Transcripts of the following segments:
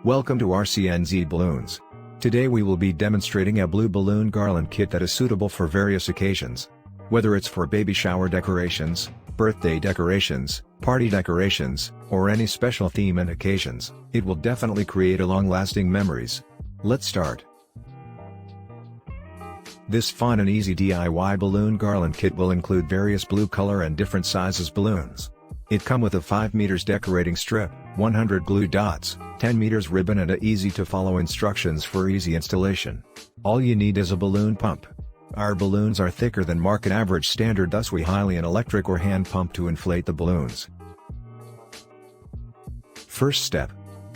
Welcome to RC&Z Balloons. Today we will be demonstrating a blue balloon garland kit that is suitable for various occasions. Whether it's for baby shower decorations, birthday decorations, party decorations, or any special theme and occasions, it will definitely create a long-lasting memories. Let's start. This fun and easy DIY balloon garland kit will include various blue color and different sizes balloons. It comes with a 5 meters decorating strip, 100 glue dots, 10 meters ribbon and a easy to follow instructions for easy installation. All you need is a balloon pump. Our balloons are thicker than market average standard, thus we highly an electric or hand pump to inflate the balloons. First step.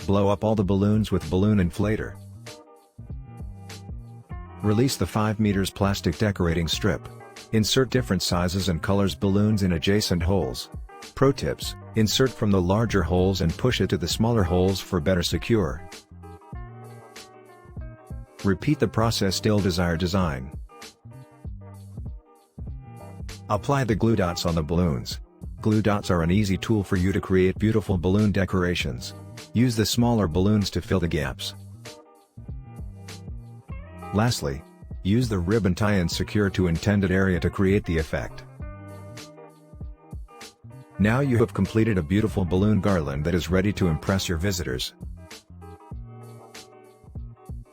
Blow up all the balloons with balloon inflator. Release the 5 meters plastic decorating strip. Insert different sizes and colors balloons in adjacent holes. Pro tips: insert from the larger holes and push it to the smaller holes for better secure. Repeat the process till desired design. Apply the glue dots on the balloons. Glue dots are an easy tool for you to create beautiful balloon decorations. Use the smaller balloons to fill the gaps. Lastly, use the ribbon tie and secure to intended area to create the effect. Now you have completed a beautiful balloon garland that is ready to impress your visitors.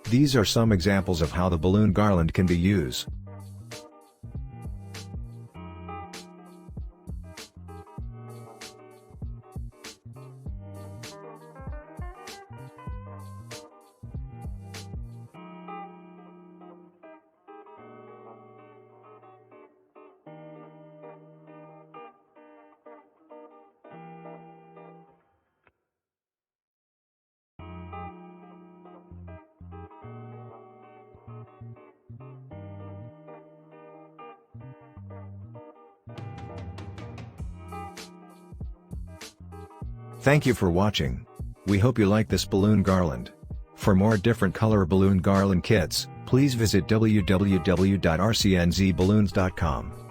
These are some examples of how the balloon garland can be used. Thank you for watching. We hope you like this balloon garland. For more different color balloon garland kits, please visit www.rcnzballoons.com.